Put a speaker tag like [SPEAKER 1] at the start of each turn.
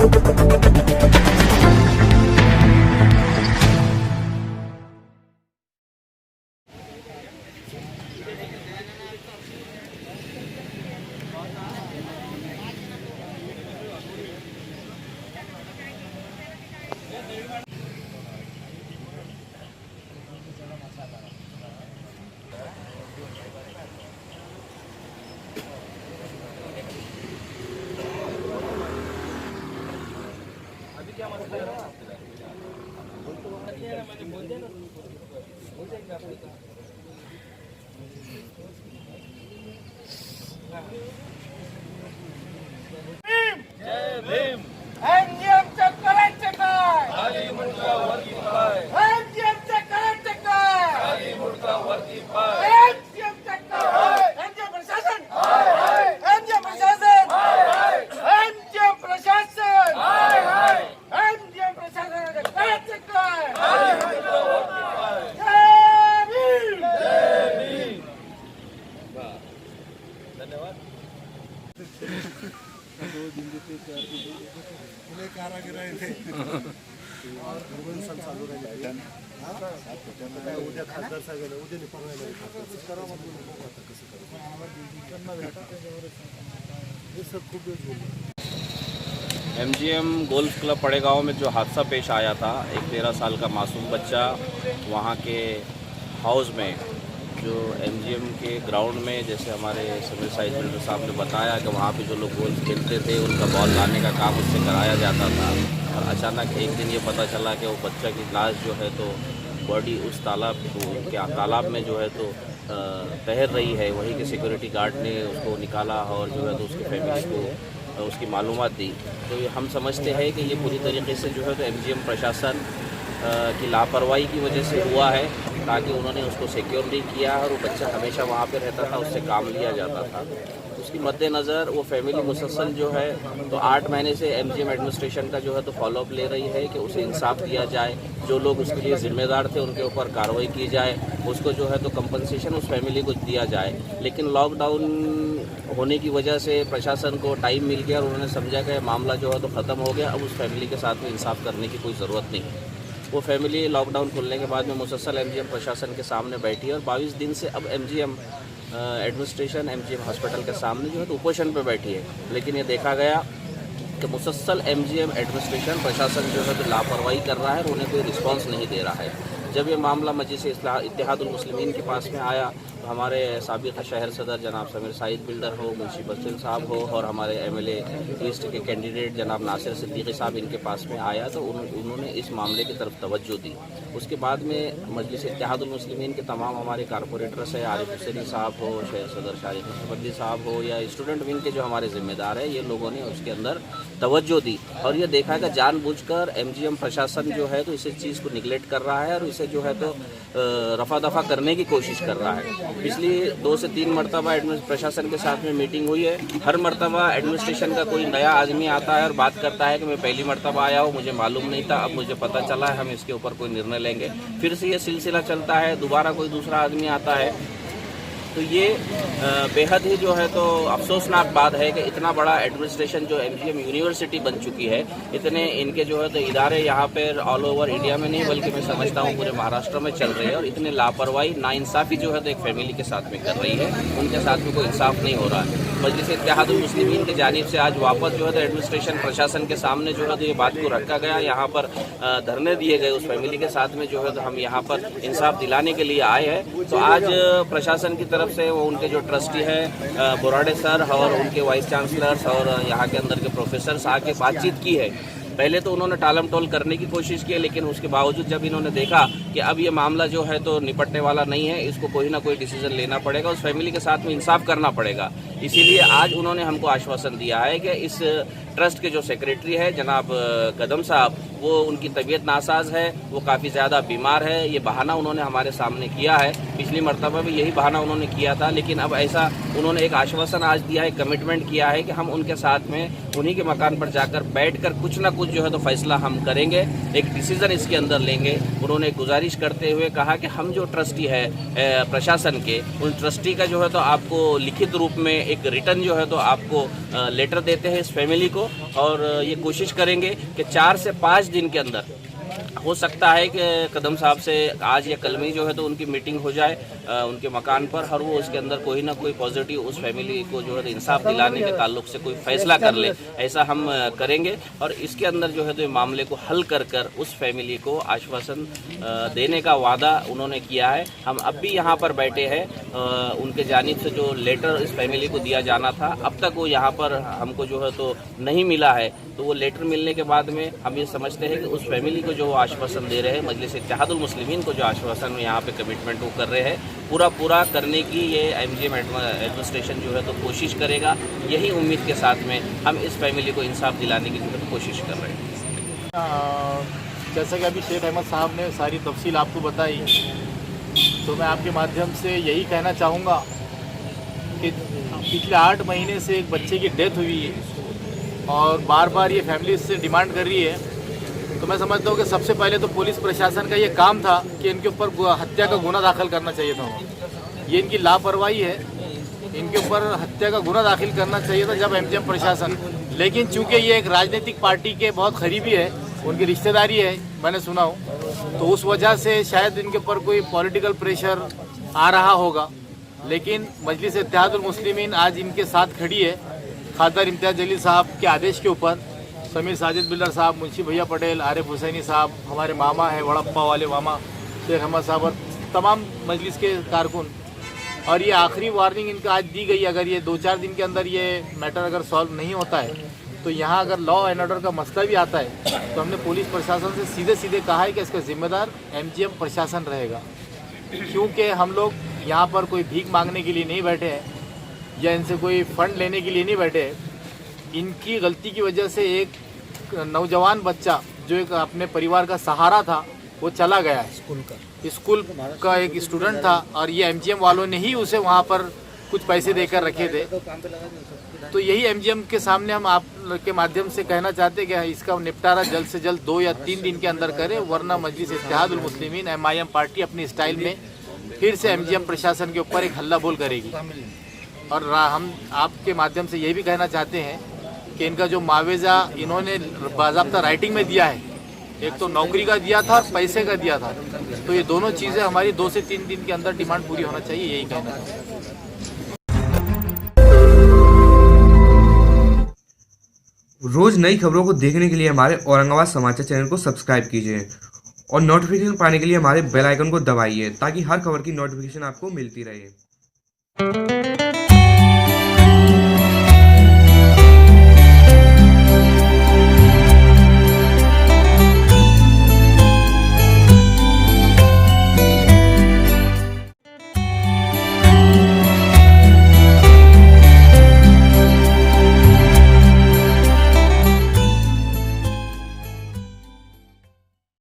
[SPEAKER 1] MGM golf club पड़ेगांव में जो हादसा पेश आया था, एक 13 साल का मासूम बच्चा वहां के हाउस में जो MGM के ग्राउंड में, जैसे हमारे समीर साइद बिल्डर साहब ने बताया कि वहाँ पे जो लोग गोल्फ खेलते थे उनका बॉल लाने का काम उससे कराया जाता था। और अचानक एक दिन ये पता चला कि वो बच्चा की लाश जो है तो बॉडी उस तालाब में जो है तो तैर रही है। वहीं के सिक्योरिटी गार्ड ने उसको निकाला और जो है तो उसकी फैमिली को उसकी मालूमात दी। तो ये हम समझते हैं कि ये पूरी तरीके से जो है तो MGM प्रशासन की लापरवाही की वजह से हुआ है, ताकि उन्होंने उसको सिक्योर नहीं किया और वो बच्चा हमेशा वहाँ पे रहता था, उससे काम लिया जाता था। उसकी मद्देनज़र वो फैमिली मुसलसल जो है तो 8 महीने से MGM एडमिनिस्ट्रेशन का जो है तो फॉलोअप ले रही है कि उसे इंसाफ दिया जाए, जो लोग उसके लिए ज़िम्मेदार थे उनके ऊपर कार्रवाई की जाए, उसको जो है तो कंपनसेशन उस फैमिली को दिया जाए। लेकिन लॉकडाउन होने की वजह से प्रशासन को टाइम मिल गया और उन्होंने समझा कि मामला जो है तो ख़त्म हो गया, अब उस फैमिली के साथ में इंसाफ करने की कोई ज़रूरत नहीं है। वो फैमिली लॉकडाउन खुलने के बाद में मुसलसल MGM प्रशासन के सामने बैठी है और 22 दिन से अब MGM एडमिनिस्ट्रेशन MGM हॉस्पिटल के सामने जो है तो उपोषण पे बैठी है। लेकिन ये देखा गया कि मुसलसल MGM एडमिनिस्ट्रेशन प्रशासन जो है तो लापरवाही कर रहा है और उन्हें कोई रिस्पांस नहीं दे रहा है। जब ये मामला मजलिस इत्तेहादुल मुस्लिमीन के पास में आया तो हमारे साबिक़ शहर सदर जनाब समीर साइद बिल्डर हो, मुंशी बशीर साहब हो और हमारे MLA ईस्ट के कैंडिडेट जनाब नासिर सिद्दीकी साहब इनके पास में आया तो उन्होंने इस मामले की तरफ तवज्जो दी। उसके बाद में मजलिस इत्तेहादुल मुस्लिमीन के तमाम हमारे कारपोरेटर्स है, आरिफ हुसैनी साहब हो, शहर सदर शारिक मुस्तफी साहब हो या स्टूडेंट विंग के जो हमारे ज़िम्मेदार है, ये लोगों ने उसके अंदर तवज्जो दी और ये देखा कि जानबूझकर MGM प्रशासन जो है तो इस चीज़ को निगलेक्ट कर रहा है और इसे जो है तो रफा दफा करने की कोशिश कर रहा है। पिछली 2 से 3 मरतबा प्रशासन के साथ में मीटिंग हुई है। हर मरतबा एडमिनिस्ट्रेशन का कोई नया आदमी आता है और बात करता है कि मैं पहली मरतबा आया हूँ, मुझे मालूम नहीं था, अब मुझे पता चला है, हम इसके ऊपर कोई निर्णय लेंगे। फिर से ये सिलसिला चलता है, दोबारा कोई दूसरा आदमी आता है। तो ये बेहद ही जो है तो अफसोसनाक बात है कि इतना बड़ा एडमिनिस्ट्रेशन जो MGM यूनिवर्सिटी बन चुकी है, इतने इनके जो है तो इदारे यहाँ पर ऑल ओवर इंडिया में नहीं बल्कि मैं समझता हूँ पूरे महाराष्ट्र में चल रहे हैं और इतने लापरवाही नाइंसाफ़ी जो है तो एक फैमिली के साथ में कर रही है, उनके साथ में कोई इंसाफ नहीं हो रहा है। मजलिस इत्तेहादुल मुस्लिमीन की जानिब से आज वापस जो है तो एडमिनिस्ट्रेशन प्रशासन के सामने जो है तो ये बात को रखा गया, यहाँ पर धरने दिए गए उस फैमिली के साथ में जो है तो हम यहाँ पर इंसाफ दिलाने के लिए आए हैं। तो आज प्रशासन की तरफ से वो उनके जो ट्रस्टी है बोराडे सर और उनके वाइस चांसलर्स और यहाँ के अंदर के प्रोफेसर्स आके बातचीत की है। पहले तो उन्होंने टालम टोल करने की कोशिश की, लेकिन उसके बावजूद जब इन्होंने देखा कि अब ये मामला जो है तो निपटने वाला नहीं है, इसको कोई ना कोई डिसीजन लेना पड़ेगा, उस फैमिली के साथ में इंसाफ करना पड़ेगा, इसीलिए आज उन्होंने हमको आश्वासन दिया है कि इस ट्रस्ट के जो सेक्रेटरी है जनाब कदम साहब, वो उनकी तबीयत नासाज है, वो काफ़ी ज़्यादा बीमार है। ये बहाना उन्होंने हमारे सामने किया है, पिछली मरतबा भी यही बहाना उन्होंने किया था, लेकिन अब ऐसा उन्होंने एक आश्वासन आज दिया है, कमिटमेंट किया है कि हम उनके साथ में उन्हीं के मकान पर जाकर बैठकर कुछ ना कुछ जो है तो फैसला हम करेंगे, एक डिसीजन इसके अंदर लेंगे। उन्होंने गुजारिश करते हुए कहा कि हम जो ट्रस्टी है प्रशासन के, उन ट्रस्टी का जो है तो आपको लिखित रूप में एक रिटर्न जो है तो आपको लेटर देते हैं इस फैमिली को, और ये कोशिश करेंगे कि 4 से 5 दिन के अंदर हो सकता है कि कदम साहब से आज या कल में जो है तो उनकी मीटिंग हो जाए उनके मकान पर, और वो उसके अंदर कोई ना कोई पॉजिटिव उस फैमिली को जो है इंसाफ दिलाने के ताल्लुक से कोई फैसला कर ले, ऐसा हम करेंगे। और इसके अंदर जो है तो मामले को हल कर उस फैमिली को आश्वासन देने का वादा उन्होंने किया है। हम अब भी यहाँ पर बैठे हैं, उनके जानिब से जो लेटर इस फैमिली को दिया जाना था अब तक वो यहाँ पर हमको जो है तो नहीं मिला है, तो वो लेटर मिलने के बाद में हम ये समझते हैं कि उस फैमिली को जो आश्वासन दे रहे हैं, मजलिस इत्तेहादुल मुस्लिमीन को जो आश्वासन यहाँ पे कमिटमेंट वो कर रहे हैं, पूरा करने की ये एमजीएम एडमिनिस्ट्रेशन जो है तो कोशिश करेगा। यही उम्मीद के साथ में हम इस फैमिली को इंसाफ दिलाने की जो है तो कोशिश कर रहे हैं।
[SPEAKER 2] जैसा कि अभी शेख अहमद साहब ने सारी तफसील आपको बताई, तो मैं आपके माध्यम से यही कहना चाहूँगा कि पिछले 8 महीने से एक बच्चे की डेथ हुई है और बार बार ये फैमिली इससे डिमांड कर रही है। तो मैं समझता हूँ कि सबसे पहले तो पुलिस प्रशासन का ये काम था कि इनके ऊपर हत्या का गुना दाखिल करना चाहिए था। ये इनकी लापरवाही है, इनके ऊपर हत्या का गुना दाखिल करना चाहिए था जब एमजीएम प्रशासन, लेकिन चूंकि ये एक राजनीतिक पार्टी के बहुत करीबी है, उनकी रिश्तेदारी है मैंने सुना हूँ, तो उस वजह से शायद इनके ऊपर कोई पॉलिटिकल प्रेशर आ रहा होगा। लेकिन मजलिस इत्तेहादुल मुस्लिमीन आज इनके साथ खड़ी है। खादर इम्तियाज़ जलील साहब के आदेश के ऊपर समीर साजिद बिल्डर साहब, मुंशी भैया पटेल, आरिफ हुसैनी साहब, हमारे मामा है वड़प्पा वाले मामा शेख अहमद साहब और तमाम मजलिस के कारकुन, और ये आखिरी वार्निंग इनका आज दी गई। अगर ये 2-4 दिन के अंदर ये मैटर अगर सॉल्व नहीं होता है तो यहाँ अगर लॉ एंड ऑर्डर का मसला भी आता है तो हमने पुलिस प्रशासन से सीधे कहा है कि इसका जिम्मेदार एमजीएम प्रशासन रहेगा, क्योंकि हम लोग यहाँ पर कोई भीख मांगने के लिए नहीं बैठे हैं या इनसे कोई फंड लेने के लिए नहीं बैठे हैं। इनकी गलती की वजह से एक नौजवान बच्चा जो एक अपने परिवार का सहारा था वो चला गया है। स्कूल का एक स्टूडेंट था और ये एमजीएम वालों ने ही उसे वहाँ पर कुछ पैसे देकर रखे थे। तो यही एमजीएम के सामने हम आप के माध्यम से कहना चाहते हैं कि इसका निपटारा जल्द से जल्द 2 या 3 दिन के अंदर करें, वरना मजलिस इत्तेहादुल मुस्लिमीन एमआईएम पार्टी अपनी स्टाइल में फिर से एमजीएम प्रशासन के ऊपर एक हल्ला बोल करेगी। और हम आपके माध्यम से ये भी कहना चाहते हैं कि इनका जो मुआवजा इन्होंने बाज़ाब्ता राइटिंग में दिया है, एक तो नौकरी का दिया था और पैसे का दिया था, तो ये दोनों चीज़ें हमारी 2 से 3 दिन के अंदर डिमांड पूरी होना चाहिए, यही कहना है।
[SPEAKER 3] रोज नई खबरों को देखने के लिए हमारे औरंगाबाद समाचार चैनल को सब्सक्राइब कीजिए और नोटिफिकेशन पाने के लिए हमारे बेल आइकन को दबाइए ताकि हर खबर की नोटिफिकेशन आपको मिलती रहे।